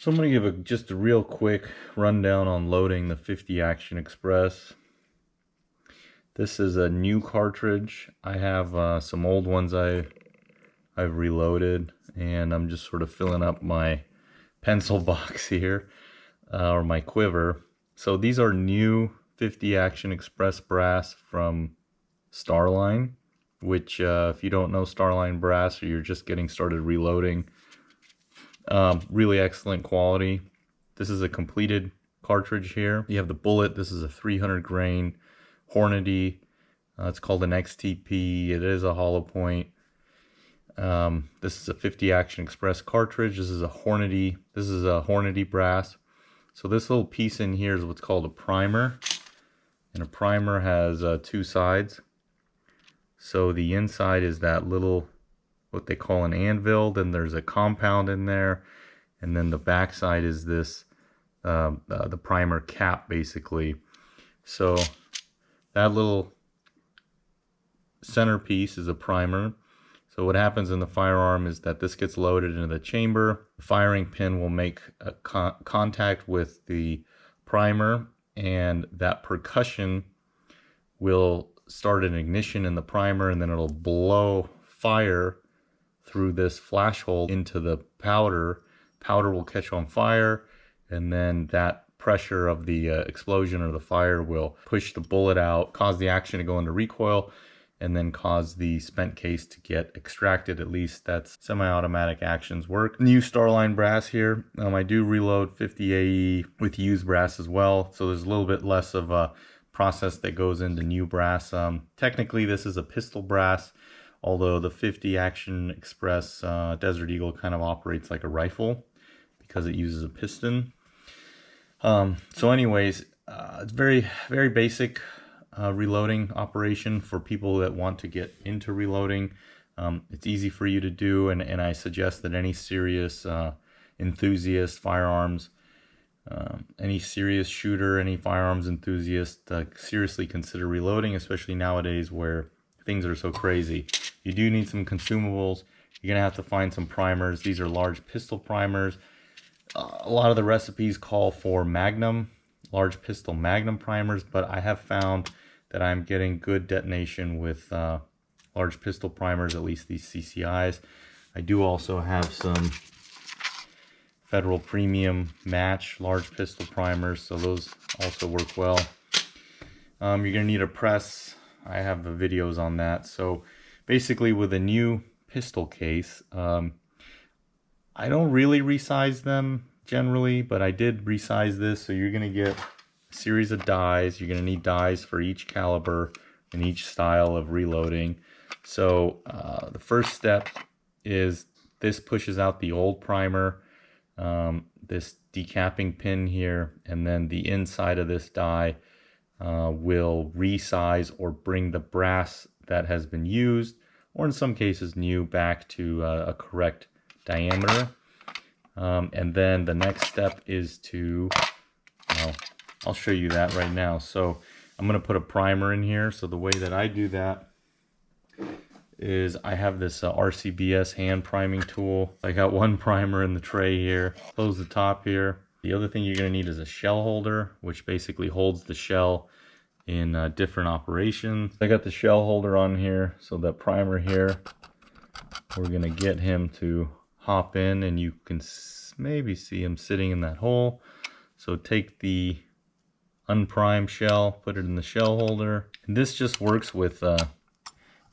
So I'm going to give just a real quick rundown on loading the 50 Action Express. This is a new cartridge. I have some old ones I've reloaded, and I'm just sort of filling up my pencil box here, or my quiver. So these are new 50 Action Express brass from Starline, which if you don't know Starline brass or you're just getting started reloading, really excellent quality. This is a completed cartridge here. You have the bullet. This is a 300 grain Hornady. It's called an XTP. It is a hollow point. This is a 50 Action Express cartridge. This is a Hornady. This is a Hornady brass. So this little piece in here is what's called a primer, and a primer has two sides. So the inside is that little, what they call an anvil. Then there's a compound in there, and then the back side is this the primer cap, basically. So that little centerpiece is a primer. So what happens in the firearm is that this gets loaded into the chamber. The firing pin will make a contact with the primer, and that percussion will start an ignition in the primer, and then it'll blow fire through this flash hole into the powder. Powder will catch on fire, and then that pressure of the explosion or the fire will push the bullet out, cause the action to go into recoil, and then cause the spent case to get extracted. At least that's semi-automatic actions work. New Starline brass here. I do reload 50 AE with used brass as well, so there's a little bit less of a process that goes into new brass. Technically this is a pistol brass, although the 50 Action Express Desert Eagle kind of operates like a rifle because it uses a piston. So anyways, it's very basic reloading operation for people that want to get into reloading. It's easy for you to do, and I suggest that any serious enthusiast firearms, any serious shooter, any firearms enthusiast, seriously consider reloading, especially nowadays where things are so crazy. You do need some consumables. You're gonna have to find some primers. These are large pistol primers. A lot of the recipes call for Magnum, large pistol Magnum primers, but I have found that I'm getting good detonation with large pistol primers, at least these CCIs. I do also have some Federal Premium Match large pistol primers, so those also work well. You're gonna need a press. I have the videos on that. So basically with a new pistol case, I don't really resize them generally, but I did resize this. So you're gonna get a series of dies. You're gonna need dies for each caliber and each style of reloading. So the first step is this pushes out the old primer, this decapping pin here, and then the inside of this die will resize or bring the brass that has been used, or in some cases new, back to a correct diameter. And then the next step is to, well, I'll show you that right now. So I'm going to put a primer in here. So the way that I do that is I have this RCBS hand priming tool. I got one primer in the tray here. Close the top here. The other thing you're going to need is a shell holder, which basically holds the shell in different operations. I got the shell holder on here, so that primer here, we're going to get him to hop in, and you can maybe see him sitting in that hole. So take the unprimed shell, put it in the shell holder, and this just works with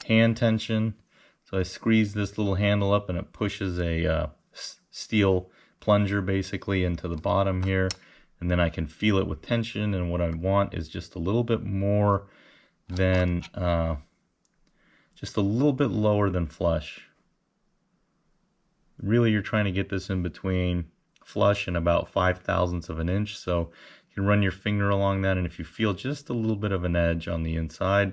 hand tension. So I squeeze this little handle up, and it pushes a steel plunger basically into the bottom here, and then I can feel it with tension, and what I want is just a little bit more than just a little bit lower than flush. Really, you're trying to get this in between flush and about 5/1000ths of an inch. So you can run your finger along that, and if you feel just a little bit of an edge on the inside,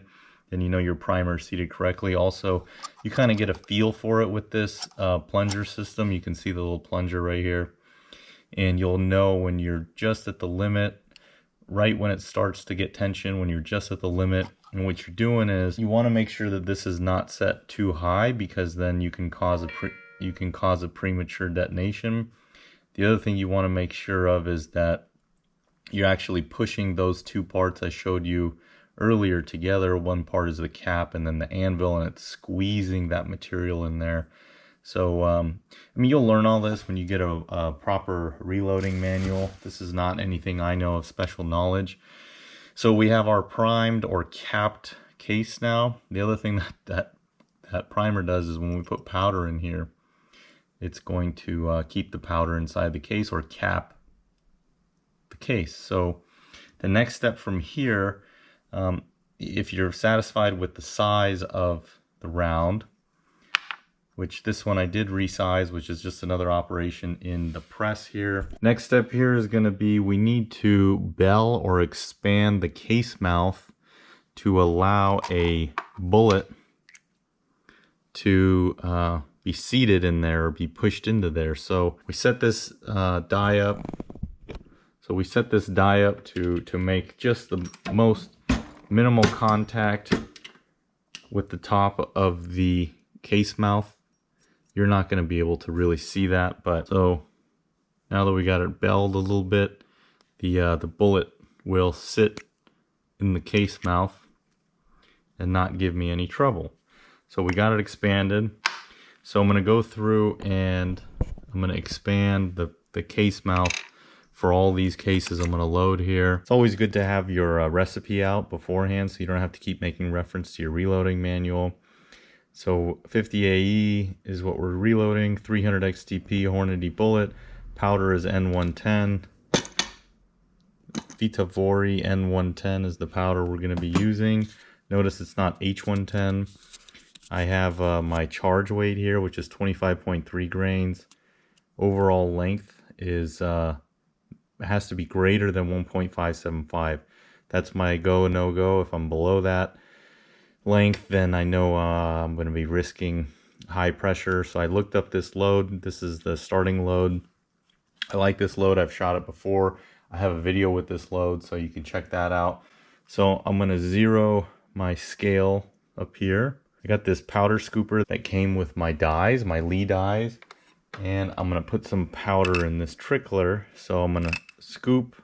then you know your primer is seated correctly. Also, you kind of get a feel for it with this plunger system. You can see the little plunger right here, and you'll know when you're just at the limit, right when it starts to get tension, when you're just at the limit. And what you're doing is you want to make sure that this is not set too high, because then you can cause a premature detonation. The other thing you want to make sure of is that you're actually pushing those two parts I showed you earlier together. One part is the cap and then the anvil, and it's squeezing that material in there. So, I mean, you'll learn all this when you get a proper reloading manual. This is not anything I know of special knowledge. So we have our primed or capped case now. The other thing that primer does is when we put powder in here, it's going to keep the powder inside the case or cap the case. So the next step from here, if you're satisfied with the size of the round, which this one I did resize, which is just another operation in the press here. Next step here is going to be we need to bell or expand the case mouth to allow a bullet to be seated in there or be pushed into there. So we set this die up. So we set this die up to make just the most minimal contact with the top of the case mouth. You're not going to be able to really see that, but so now that we got it belled a little bit, the bullet will sit in the case mouth and not give me any trouble. So we got it expanded. So I'm going to go through and I'm going to expand the case mouth for all these cases I'm going to load here. It's always good to have your recipe out beforehand so you don't have to keep making reference to your reloading manual. So 50 AE is what we're reloading, 300 XTP Hornady bullet, powder is N110, Vitavori N110 is the powder we're going to be using. Notice it's not H110. I have my charge weight here, which is 25.3 grains. Overall length is has to be greater than 1.575. That's my go no go. If I'm below that length, then I know I'm going to be risking high pressure. So I looked up this load. This is the starting load. I like this load. I've shot it before. I have a video with this load, so you can check that out. So I'm going to zero my scale up here. I got this powder scooper that came with my dies, my Lee dies, and I'm going to put some powder in this trickler. So I'm going to scoop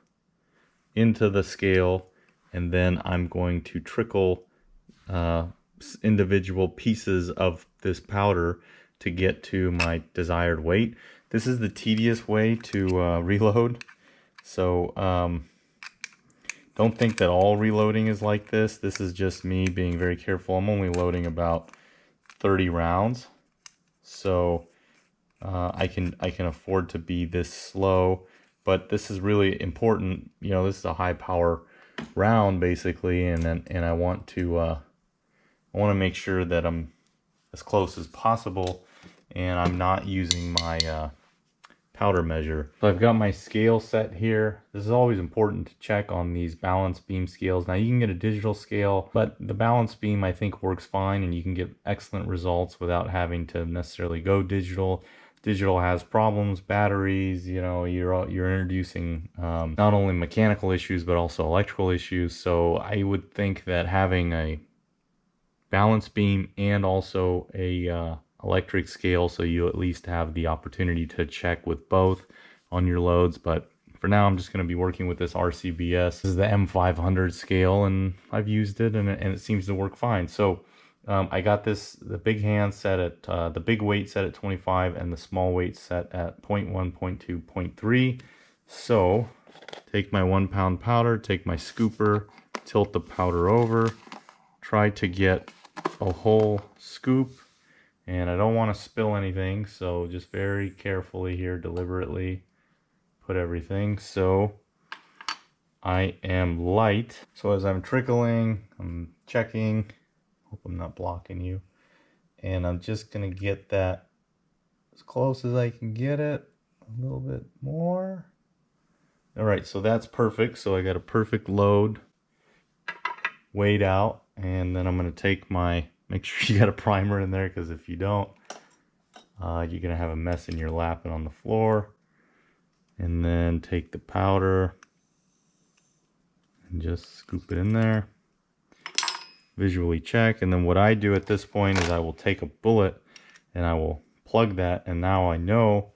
into the scale, and then I'm going to trickle individual pieces of this powder to get to my desired weight. This is the tedious way to reload. So don't think that all reloading is like this. This is just me being very careful. I'm only loading about 30 rounds, so I can afford to be this slow. But this is really important. You know, this is a high power round basically, and I want to make sure that I'm as close as possible, and I'm not using my powder measure. So I've got my scale set here. This is always important to check on these balance beam scales. Now you can get a digital scale, but the balance beam I think works fine, and you can get excellent results without having to necessarily go digital. Digital has problems, batteries, you know, you're introducing not only mechanical issues but also electrical issues. So I would think that having a balance beam and also a electric scale, so you at least have the opportunity to check with both on your loads. But for now I'm just going to be working with this RCBS. This is the M500 scale, and I've used it and it seems to work fine. So I got the big hand set at the big weight set at 25 and the small weight set at 0.1, 0.2, 0.3. So take my 1 pound powder, take my scooper, tilt the powder over, try to get a whole scoop, and I don't want to spill anything, so just very carefully here, deliberately put everything. So I am light, so as I'm trickling, I'm checking, hope I'm not blocking you, and I'm just gonna get that as close as I can get it, a little bit more. All right, so that's perfect. So I got a perfect load weighed out, and then I'm gonna take my, make sure you got a primer in there, because if you don't, you're gonna have a mess in your lap and on the floor. And then take the powder and just scoop it in there, visually check. And then what I do at this point is I will take a bullet and I will plug that, and now I know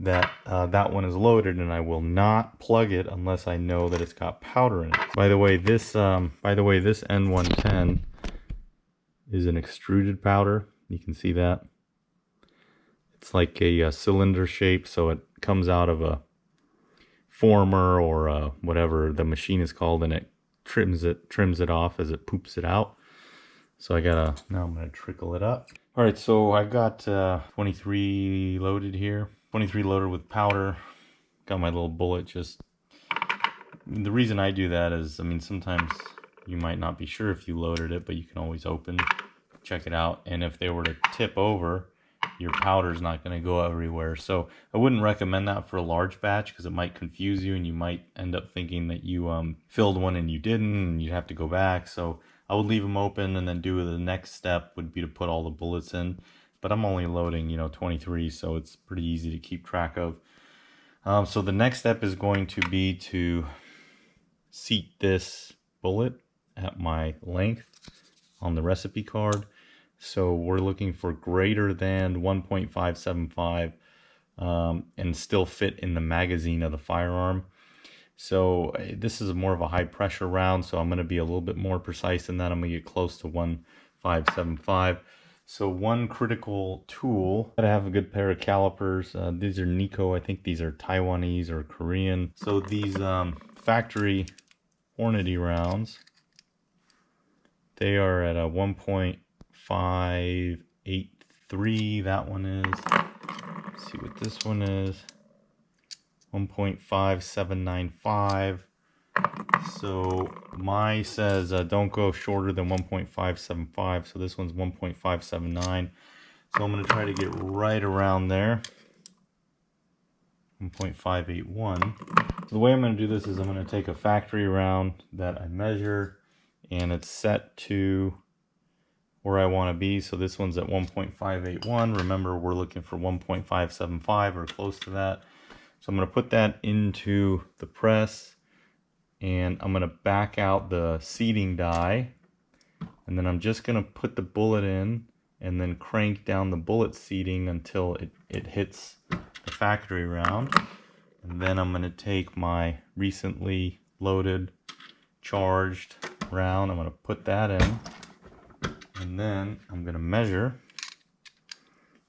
that that one is loaded, and I will not plug it unless I know that it's got powder in it. By the way, this N110 is an extruded powder. You can see that. It's like a cylinder shape, so it comes out of a former or whatever the machine is called, and it trims it off as it poops it out. So now I'm gonna trickle it up. All right, so I got 23 loaded here. 23 loaded with powder. Got my little bullet. The reason I do that is, I mean, sometimes you might not be sure if you loaded it, but you can always check it out. And if they were to tip over, your powder's not going to go everywhere. So I wouldn't recommend that for a large batch because it might confuse you and you might end up thinking that you filled one and you didn't, and you'd have to go back. So I would leave them open, and then the next step would be to put all the bullets in. But I'm only loading, 23, so it's pretty easy to keep track of. So the next step is going to be to seat this bullet at my length on the recipe card. So we're looking for greater than 1.575 and still fit in the magazine of the firearm. So this is more of a high pressure round, so I'm going to be a little bit more precise than that. I'm going to get close to 1.575. So one critical tool, gotta have a good pair of calipers. These are Nico, I think these are Taiwanese or Korean. So these factory Hornady rounds, they are at a 1.583, that one is. Let's see what this one is. 1.5795. So my says don't go shorter than 1.575. So this one's 1.579. So I'm going to try to get right around there. 1.581. So the way I'm going to do this is I'm going to take a factory round that I measure, and it's set to where I want to be. So this one's at 1.581. Remember, we're looking for 1.575 or close to that. So I'm going to put that into the press, and I'm going to back out the seating die, and then I'm just going to put the bullet in and then crank down the bullet seating until it hits the factory round. And then I'm going to take my recently loaded charged round, I'm going to put that in, and then I'm going to measure,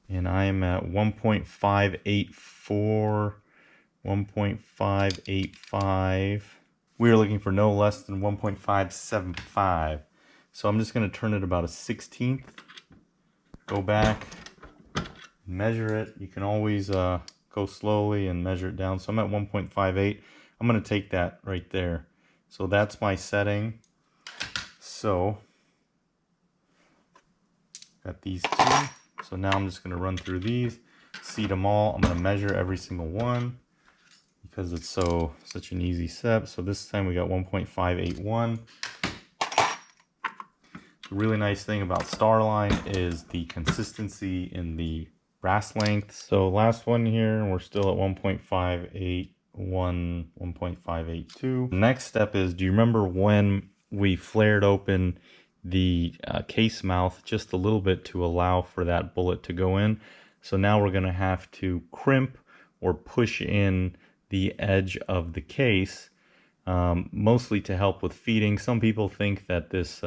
and I am at 1.584, 1.585. We are looking for no less than 1.575. So I'm just going to turn it about a 1/16. Go back, measure it. You can always go slowly and measure it down. So I'm at 1.58. I'm going to take that right there. So that's my setting. So got these two. So now I'm just going to run through these, seat them all. I'm going to measure every single one because it's such an easy step. So this time we got 1.581. The really nice thing about Starline is the consistency in the brass length. So last one here, we're still at 1.581, 1.582. The next step is, do you remember when we flared open the case mouth just a little bit to allow for that bullet to go in? So now we're going to have to crimp or push in the edge of the case, mostly to help with feeding. Some people think that this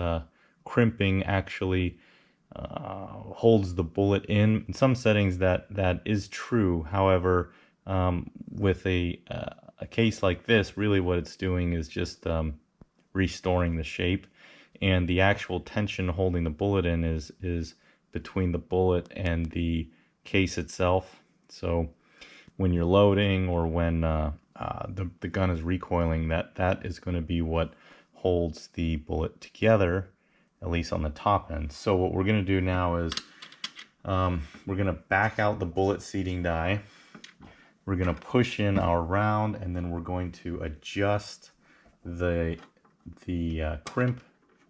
crimping actually holds the bullet in. In some settings that is true. However, with a case like this, really what it's doing is just restoring the shape, and the actual tension holding the bullet in is between the bullet and the case itself. So when you're loading or when the gun is recoiling, that is going to be what holds the bullet together, at least on the top end. So what we're going to do now is we're going to back out the bullet seating die. We're going to push in our round, and then we're going to adjust the crimp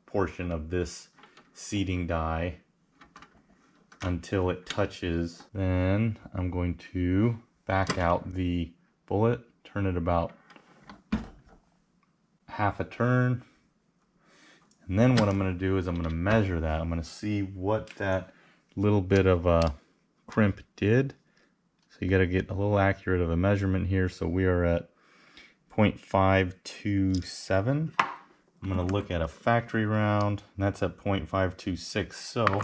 portion of this seating die until it touches. Then I'm going to back out the bullet, turn it about half a turn, and then what I'm going to do is I'm going to measure that. I'm going to see what that little bit of a crimp did. So you got to get a little accurate of a measurement here. So we are at 0.527. I'm going to look at a factory round, and that's at 0.526. So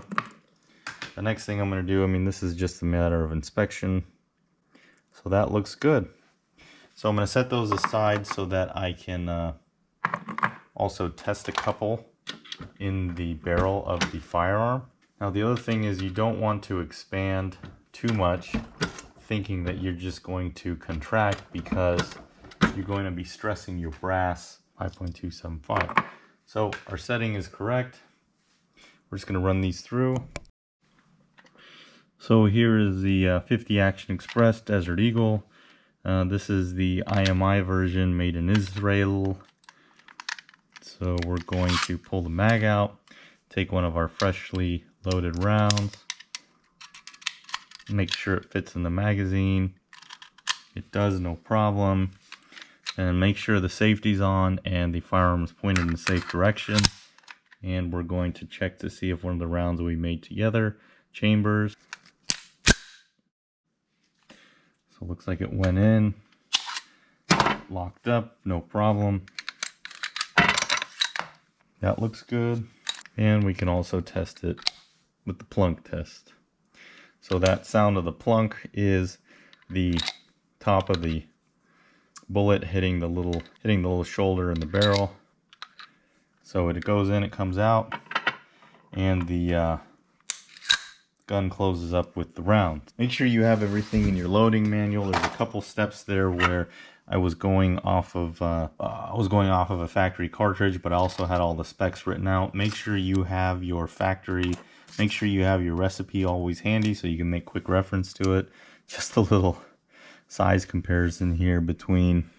the next thing I'm going to do, I mean, this is just a matter of inspection. So that looks good. So I'm going to set those aside so that I can also test a couple in the barrel of the firearm. Now the other thing is you don't want to expand too much thinking that you're just going to contract, because you're going to be stressing your brass. 5.275. So our setting is correct. We're just going to run these through. So here is the 50 Action Express Desert Eagle. This is the IMI version made in Israel. So we're going to pull the mag out, take one of our freshly loaded rounds, make sure it fits in the magazine. It does, no problem. And make sure the safety's on and the firearm is pointed in the safe direction. And we're going to check to see if one of the rounds we made together, chambers. So it looks like it went in, locked up, no problem. That looks good. And we can also test it with the plunk test. So that sound of the plunk is the top of the bullet hitting the little shoulder in the barrel. So it goes in, it comes out, and the gun closes up with the round. Make sure you have everything in your loading manual. There's a couple steps there where I was going off of a factory cartridge, but I also had all the specs written out. Make sure you have your recipe always handy so you can make quick reference to it. Just a little size comparison here between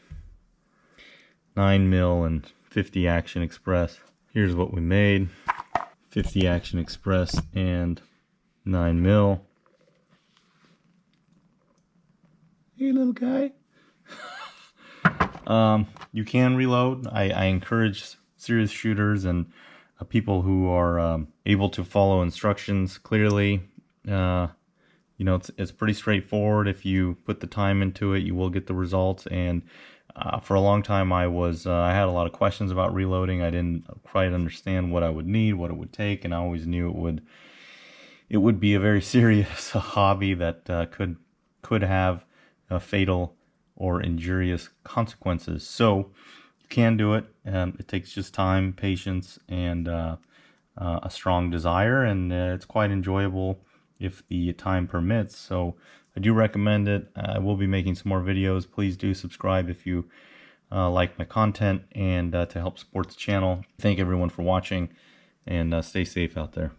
9mm and 50 Action Express. Here's what we made. 50 Action Express and 9mm. Hey little guy. You can reload. I encourage serious shooters and people who are able to follow instructions clearly. You know, it's pretty straightforward. If you put the time into it, you will get the results. And for a long time, I had a lot of questions about reloading. I didn't quite understand what I would need, what it would take, and I always knew it would be a very serious hobby that could have fatal or injurious consequences. So you can do it. It takes just time, patience, and a strong desire, and it's quite enjoyable if the time permits. So I do recommend it. I will be making some more videos. Please do subscribe if you like my content, and to help support the channel. Thank everyone for watching, and stay safe out there.